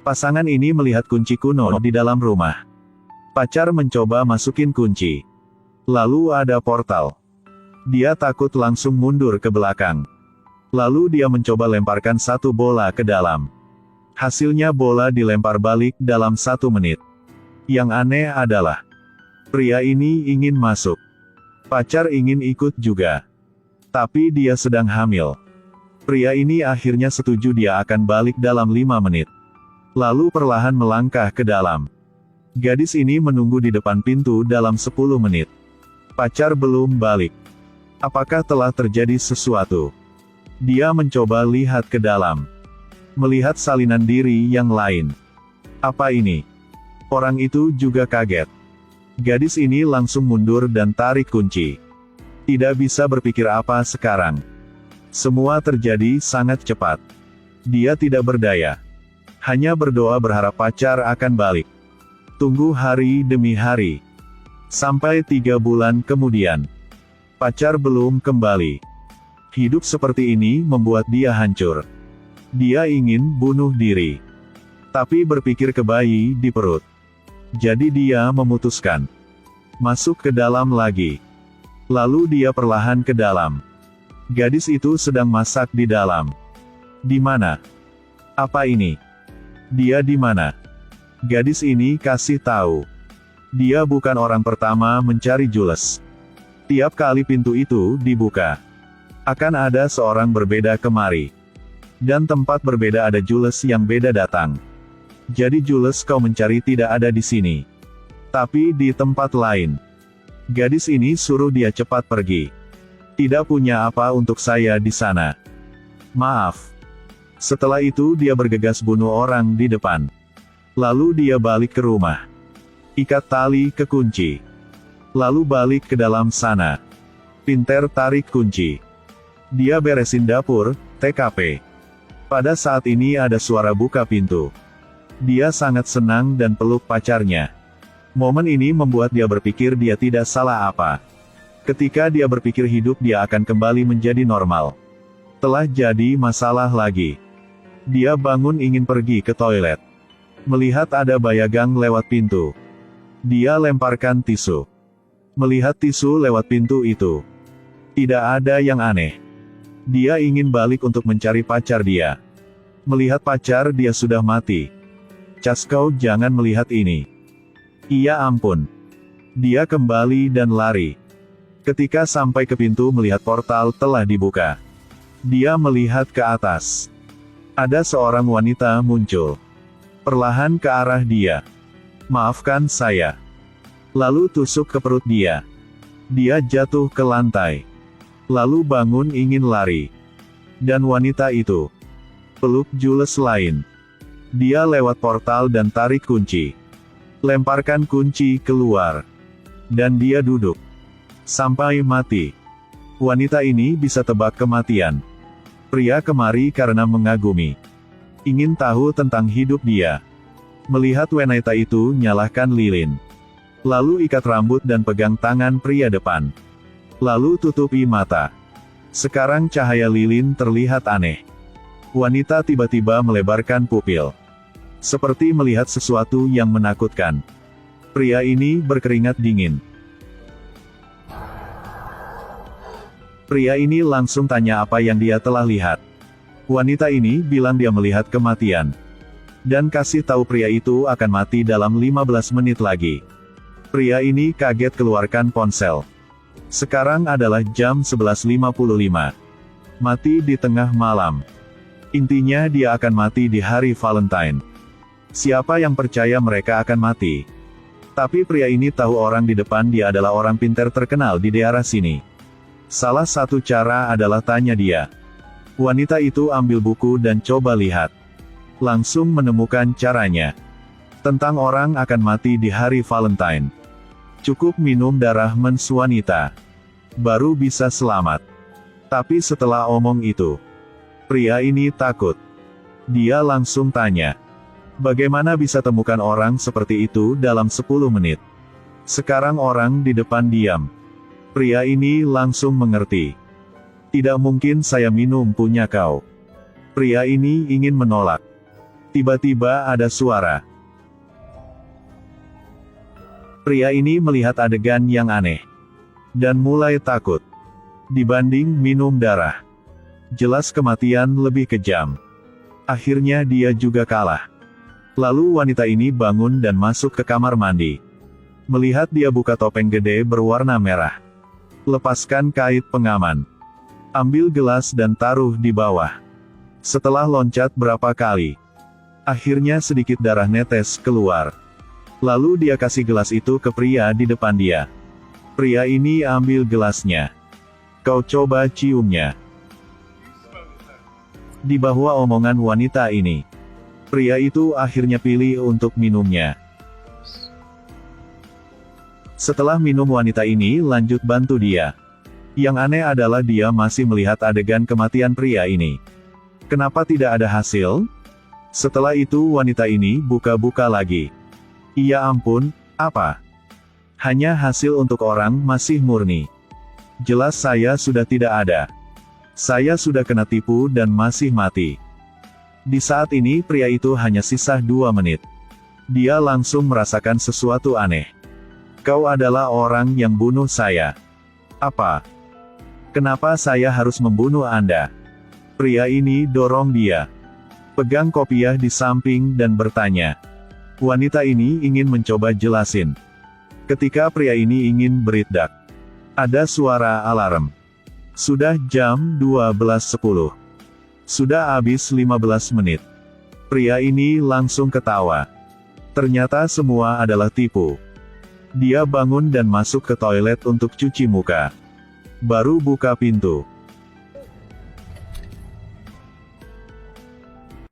Pasangan ini melihat kunci kuno di dalam rumah. Pacar mencoba masukin kunci. Lalu ada portal. Dia takut langsung mundur ke belakang. Lalu dia mencoba lemparkan satu bola ke dalam. Hasilnya bola dilempar balik dalam 1 menit. Yang aneh adalah, pria ini ingin masuk. Pacar ingin ikut juga. Tapi dia sedang hamil. Pria ini akhirnya setuju dia akan balik dalam 5 menit. Lalu perlahan melangkah ke dalam. Gadis ini menunggu di depan pintu dalam 10 menit. Pacar belum balik. Apakah telah terjadi sesuatu? Dia mencoba lihat ke dalam. Melihat salinan diri yang lain. Apa ini? Orang itu juga kaget. Gadis ini langsung mundur dan tarik kunci. Tidak bisa berpikir apa sekarang. Semua terjadi sangat cepat. Dia tidak berdaya. Hanya berdoa berharap pacar akan balik. Tunggu hari demi hari. Sampai 3 bulan kemudian. Pacar belum kembali. Hidup seperti ini membuat dia hancur. Dia ingin bunuh diri. Tapi berpikir ke bayi di perut. Jadi dia memutuskan. Masuk ke dalam lagi. Lalu dia perlahan ke dalam. Gadis itu sedang masak di dalam. Di mana? Apa ini? Dia di mana? Gadis ini kasih tahu. Dia bukan orang pertama mencari Jules. Tiap kali pintu itu dibuka, akan ada seorang berbeda kemari. Dan tempat berbeda ada Jules yang beda datang. Jadi Jules kau mencari tidak ada di sini. Tapi di tempat lain. Gadis ini suruh dia cepat pergi. Tidak punya apa untuk saya di sana. Maaf. Setelah itu dia bergegas bunuh orang di depan. Lalu dia balik ke rumah. Ikat tali ke kunci. Lalu balik ke dalam sana. Pinter tarik kunci. Dia beresin dapur, TKP. Pada saat ini ada suara buka pintu. Dia sangat senang dan peluk pacarnya. Momen ini membuat dia berpikir dia tidak salah apa. Ketika dia berpikir hidup dia akan kembali menjadi normal. Telah jadi masalah lagi. Dia bangun ingin pergi ke toilet. Melihat ada bayagang lewat pintu. Dia lemparkan tisu. Melihat tisu lewat pintu itu. Tidak ada yang aneh. Dia ingin balik untuk mencari pacar dia. Melihat pacar dia sudah mati. Cas kau jangan melihat ini. Iya ampun. Dia kembali dan lari. Ketika sampai ke pintu melihat portal telah dibuka. Dia melihat ke atas. Ada seorang wanita muncul. Perlahan ke arah dia. Maafkan saya. Lalu tusuk ke perut dia. Dia jatuh ke lantai. Lalu bangun ingin lari. Dan wanita itu peluk Jules lain. Dia lewat portal dan tarik kunci. Lemparkan kunci keluar. Dan dia duduk. Sampai mati. Wanita ini bisa tebak kematian. Pria kemari karena mengagumi. Ingin tahu tentang hidup dia. Melihat wanita itu nyalahkan lilin. Lalu ikat rambut dan pegang tangan pria depan. Lalu tutupi mata. Sekarang cahaya lilin terlihat aneh. Wanita tiba-tiba melebarkan pupil. Seperti melihat sesuatu yang menakutkan. Pria ini berkeringat dingin. Pria ini langsung tanya apa yang dia telah lihat. Wanita ini bilang dia melihat kematian. Dan kasih tahu pria itu akan mati dalam 15 menit lagi. Pria ini kaget keluarkan ponsel. Sekarang adalah jam 11.55. Mati di tengah malam. Intinya dia akan mati di hari Valentine. Siapa yang percaya mereka akan mati? Tapi pria ini tahu orang di depan dia adalah orang pintar terkenal di daerah sini. Salah satu cara adalah tanya dia. Wanita itu ambil buku dan coba lihat. Langsung menemukan caranya. Tentang orang akan mati di hari Valentine. Cukup minum darah mens wanita. Baru bisa selamat. Tapi setelah omong itu, pria ini takut. Dia langsung tanya. Bagaimana bisa temukan orang seperti itu dalam 10 menit? Sekarang orang di depan diam. Pria ini langsung mengerti. Tidak mungkin saya minum punya kau. Pria ini ingin menolak. Tiba-tiba ada suara. Pria ini melihat adegan yang aneh. Dan mulai takut. Dibanding minum darah. Jelas kematian lebih kejam. Akhirnya dia juga kalah. Lalu wanita ini bangun dan masuk ke kamar mandi. Melihat dia buka topeng gede berwarna merah. Lepaskan kait pengaman. Ambil gelas dan taruh di bawah. Setelah loncat berapa kali. Akhirnya sedikit darah netes keluar. Lalu dia kasih gelas itu ke pria di depan dia. Pria ini ambil gelasnya. Kau coba ciumnya. Di bawah omongan wanita ini. Pria itu akhirnya pilih untuk minumnya. Setelah minum wanita ini lanjut bantu dia. Yang aneh adalah dia masih melihat adegan kematian pria ini. Kenapa tidak ada hasil? Setelah itu wanita ini buka-buka lagi. Ya ampun, apa? Hanya hasil untuk orang masih murni. Jelas saya sudah tidak ada. Saya sudah kena tipu dan masih mati. Di saat ini pria itu hanya sisa 2 menit. Dia langsung merasakan sesuatu aneh. Kau adalah orang yang bunuh saya. Apa? Kenapa saya harus membunuh Anda? Pria ini dorong dia. Pegang kopiah di samping dan bertanya. Wanita ini ingin mencoba jelasin. Ketika pria ini ingin beridak. Ada suara alarm. Sudah jam 12.10. Sudah habis 15 menit. Pria ini langsung ketawa. Ternyata semua adalah tipu. Dia bangun dan masuk ke toilet untuk cuci muka. Baru buka pintu.